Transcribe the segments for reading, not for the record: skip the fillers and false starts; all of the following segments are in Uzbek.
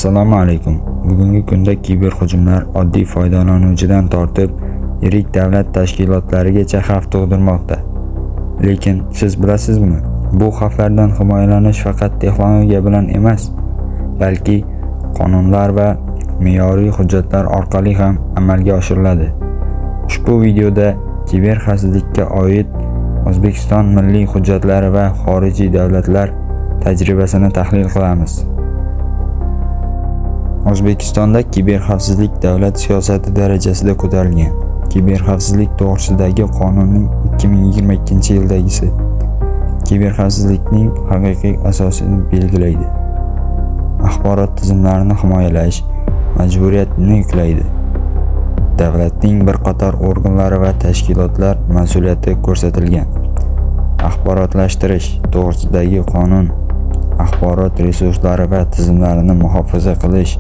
Assalomu alaykum. Bugungi kunda kiberhujumlar oddiy foydalanuvchidan tortib, yirik davlat tashkilotlarigacha xavf tug'dirmoqda. Lekin siz bilasizmi, bu xavflardan himoyalanish faqat texnologiya bilan emas, balki qonunlar va me'yoriy hujjatlar orqali ham amalga oshiriladi. Ushbu videoda kiberxavfsizlikka oid O'zbekiston milliy hujjatlari va xorijiy davlatlar tajribasini tahlil qilamiz. O'zbekistonda kiberxavfsizlik davlat siyosati darajasida ko'tarilgan. Kiberxavfsizlik to'g'risidagi qonunning 2022-yildagisi kiberxavfsizlikning haqiqiy asosini belgilaydi. Axborot tizimlarini himoyalash majburiyatini yuklaydi. Davlatning bir qator organlari va tashkilotlar mas'uliyati ko'rsatilgan. Axborotlashtirish to'g'risidagi qonun axborot resurslari va tizimlarini muhofaza qilish,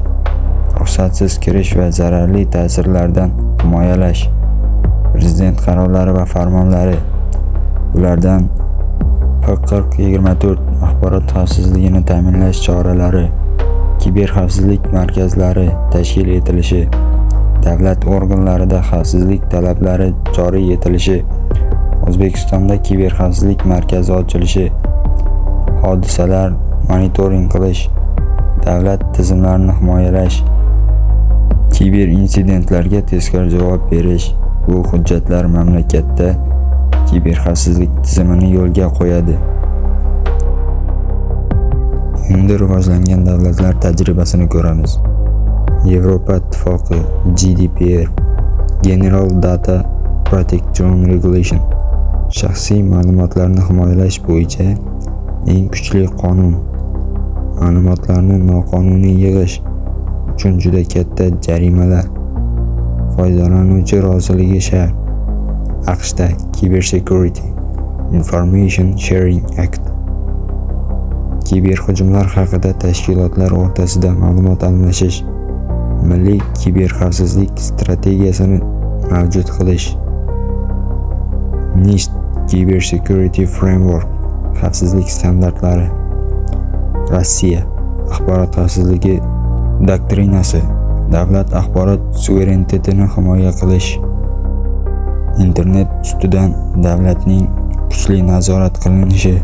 ruxsatsiz kirish va zararli ta'sirlardan himoyalash, prezident qarorlari va farmonlari, bulardan P4024 axborot xavfsizligini ta'minlash choralari, kiberxavfsizlik markazlari tashkil etilishi, davlat organlarida xavfsizlik talablari joriy etilishi, O'zbekistonda kiberxavfsizlik markazi ochilishi, hodisalar monitoring qilish, davlat tizimlarini himoyalash, kiber insidentlarga tezkor javob berish. Bu hujjatlar mamlakatda kiberxavfsizlik tizimini yo'lga qo'yadi. Endi rivojlangan davlatlar tajribasini ko'ramiz. Yevropa Ittifoqi GDPR General Data Protection Regulation shaxsiy ma'lumotlarni himoyalash bo'yicha eng kuchli qonun. Ma'lumotlarni noqonuniy yig'ish uchun juda katta jarimalar. Foydalanuvchi roziligi shart. AQShda Cybersecurity Information Sharing Act kiberhujumlar haqida tashkilotlar o'rtasida ma'lumot almashish, milliy kiberxavfsizlik strategiyasini mavjud qilish. NIST Cybersecurity Framework xavfsizlik standartlari. Rossiya axborot xavfsizligi doktrinasi davlat axborot suverenitetini himoya qilish. Internet ustidan davlatning kuchli nazorat qilinishi.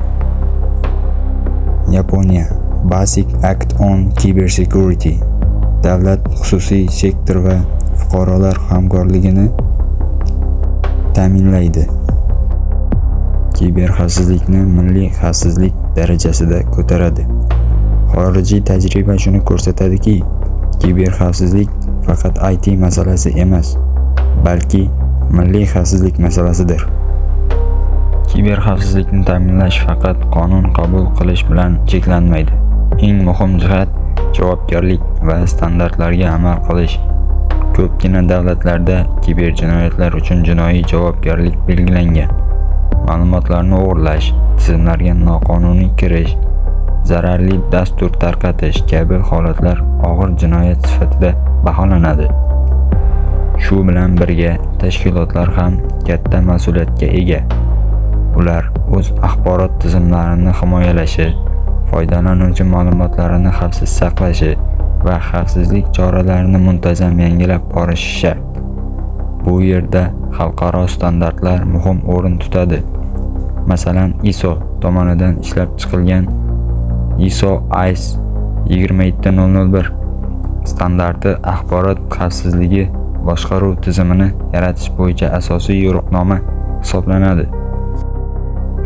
Yaponiya Basic Act on Cybersecurity davlat, xususiy sektor va fuqarolar hamkorligini ta'minlaydi. Kiberxavfsizlikni milliy xavfsizlik darajasida ko'taradi. Xorijiy tajriba shuni ko'rsatadiki, kiberxavfsizlik faqat IT masalasi emas, balki milliy xavfsizlik masalasidir. Kiberxavfsizlikni ta'minlash faqat qonun qabul qilish bilan cheklanmaydi. Eng muhim jihat javobgarlik va standartlarga amal qilish. Ko'pgina davlatlarda kiberjinoyatlar uchun jinoiy javobgarlik belgilangan. Ma'lumotlarni o'g'irlash, tizimlarga noqonuniy kirish, zararli dastur tarqatish kabi holatlar og'ir jinoyat sifatida baholanadi. Shu bilan birga tashkilotlar ham katta mas'uliyatga ega. Ular o'z axborot tizimlarini himoyalashi, foydalanuvchi ma'lumotlarini xavfsiz saqlashi va xavfsizlik choralarini muntazam yangilab borishi shart. Bu yerda xalqaro standartlar muhim o'rin tutadi. Masalan, ISO tomonidan ishlab chiqilgan ISO ISE 27001 standarti axborot xavfsizligi boshqaruv tizimini yaratish bo'yicha asosiy yo'riqnoma hisoblanadi.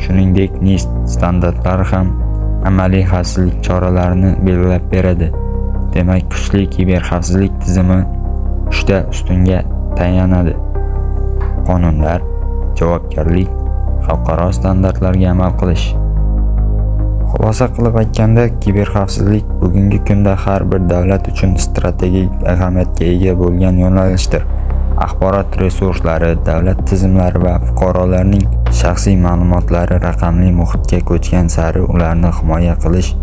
Shuningdek, NIST standartlari ham amaliy xavfsizlik choralarini belgilab beradi. Demak, kuchli kiberxavfsizlik tizimi 3 ta ustunga tayanadi: qonunlar, javobgarlik, xalqaro standartlarga amal qilish. Xulosa qilib aytganda, kiberxavfsizlik bugungi kunda har bir davlat uchun strategik ahamiyatga ega bo'lgan yo'nalishdir. Axborot resurslari, davlat tizimlari va fuqarolarning shaxsiy ma'lumotlari raqamli muhitga ko'chgan sari ularni himoya qilish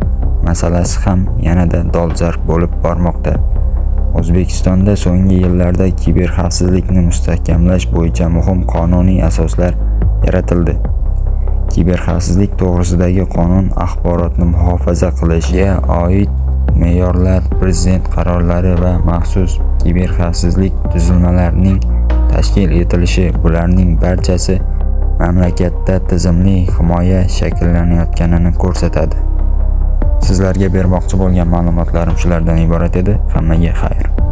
masalasi ham yanada dolzarb bo'lib bormoqda. O'zbekistonda so'nggi yillarda kiberxavfsizlikni mustahkamlash bo'yicha muhim qonuniy asoslar yaratildi. Kiberxavfsizlik to'g'risidagi qonun axborotni muhofaza qilishga oid me'yorlar, prezident qarorlari va maxsus kiberxavfsizlik tuzilmalarining tashkil etilishi, bularning barchasi mamlakatda tizimli himoya shakllanayotganini ko'rsatadi. Sizlarga bermoqchi bo'lgan ma'lumotlarim shulardan iborat edi. Hammaga xayr.